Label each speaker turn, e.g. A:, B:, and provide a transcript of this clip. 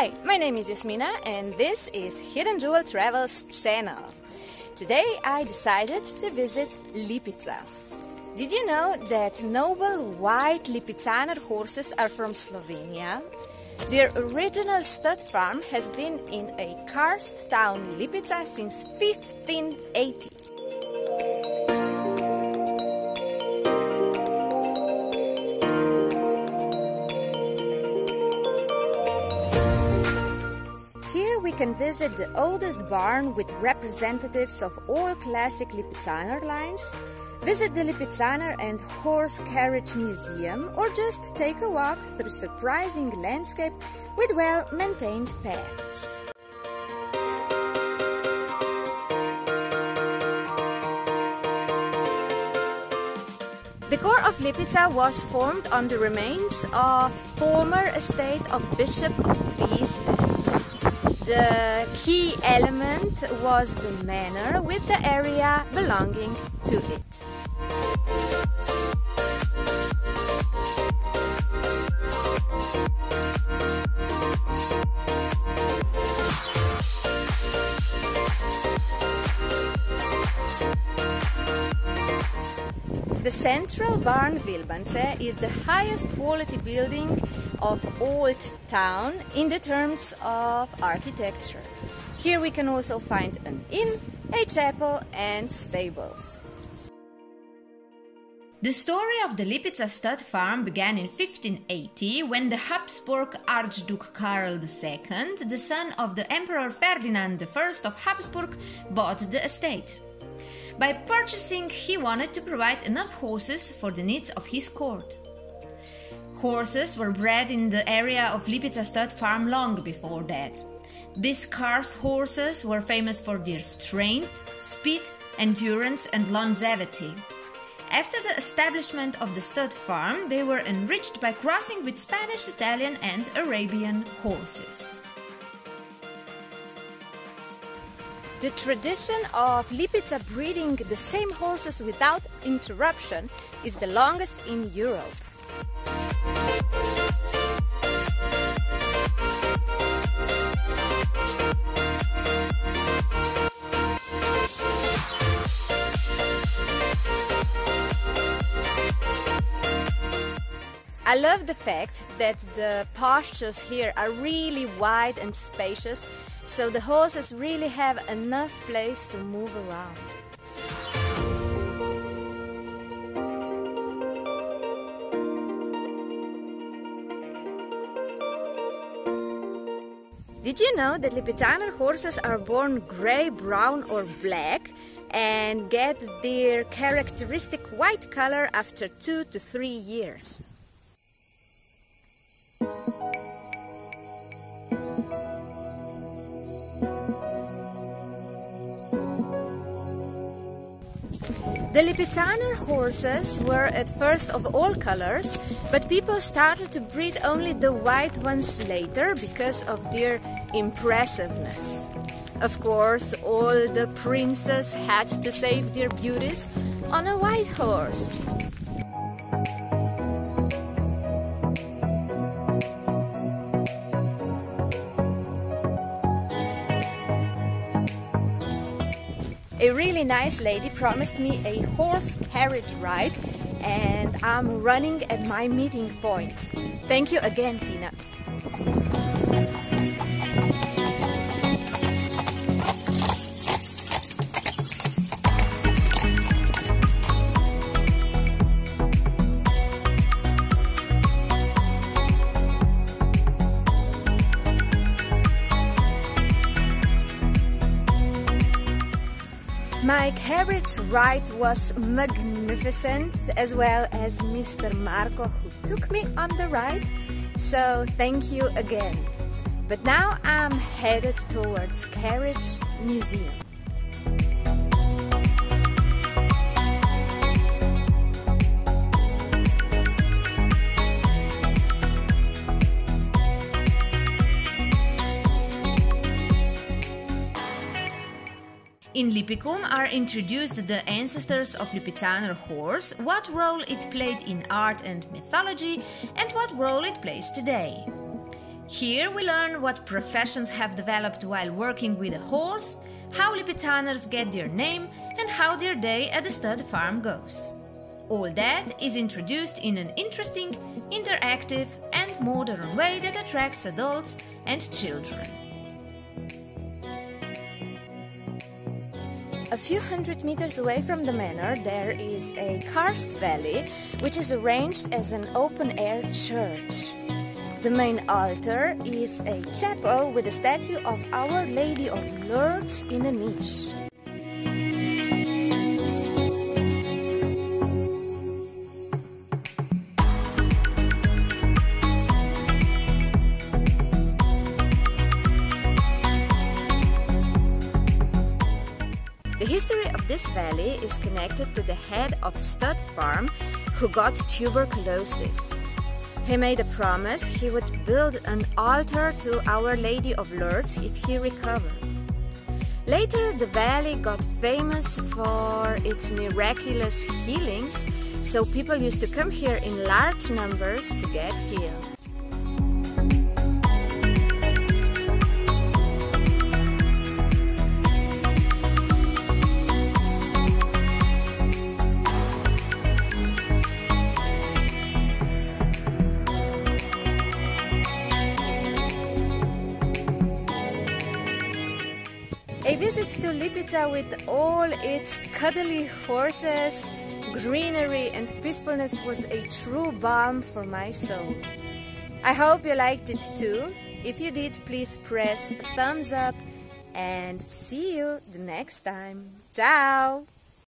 A: Hi, my name is Jasmina and this is Hidden Jewel Travels channel. Today I decided to visit Lipica. Did you know that noble white Lipizzaner horses are from Slovenia? Their original stud farm has been in a karst town Lipica since 1580. Here we can visit the oldest barn with representatives of all classic Lipizzaner lines, visit the Lipizzaner and Horse Carriage Museum, or just take a walk through surprising landscape with well-maintained paths. The core of Lipica was formed on the remains of former estate of Bishop of These. The key element was the manor with the area belonging to it. The central barn Wilbance is the highest quality building of Old Town in the terms of architecture. Here we can also find an inn, a chapel and stables.
B: The story of the Lipica Stud Farm began in 1580 when the Habsburg Archduke Karl II, the son of the Emperor Ferdinand I of Habsburg, bought the estate. By purchasing, he wanted to provide enough horses for the needs of his court. Horses were bred in the area of Lipica Stud Farm long before that. These karst horses were famous for their strength, speed, endurance and longevity. After the establishment of the stud farm, they were enriched by crossing with Spanish, Italian and Arabian horses.
A: The tradition of Lipica breeding the same horses without interruption is the longest in Europe. I love the fact that the pastures here are really wide and spacious, so the horses really have enough place to move around. Did you know that Lipizzaner horses are born grey, brown or black and get their characteristic white color after 2 to 3 years? The Lipizzaner horses were at first of all colors, but people started to breed only the white ones later because of their impressiveness. Of course, all the princes had to save their beauties on a white horse. A really nice lady promised me a horse carriage ride and I'm running at my meeting point. Thank you again, Tina. My carriage ride was magnificent, as well as Mr. Marco who took me on the ride, so thank you again. But now I'm headed towards Carriage Museum.
B: In Lipicum are introduced the ancestors of Lipizzaner horse, what role it played in art and mythology, and what role it plays today. Here we learn what professions have developed while working with a horse, how Lipizzaners get their name, and how their day at the stud farm goes. All that is introduced in an interesting, interactive and modern way that attracts adults and children.
A: A few hundred meters away from the manor there is a karst valley, which is arranged as an open-air church. The main altar is a chapel with a statue of Our Lady of Lourdes in a niche. The history of this valley is connected to the head of Stud Farm who got tuberculosis. He made a promise he would build an altar to Our Lady of Lourdes if he recovered. Later, the valley got famous for its miraculous healings, so people used to come here in large numbers to get healed. A visit to Lipica with all its cuddly horses, greenery and peacefulness was a true balm for my soul. I hope you liked it too. If you did, please press a thumbs up and see you the next time. Ciao!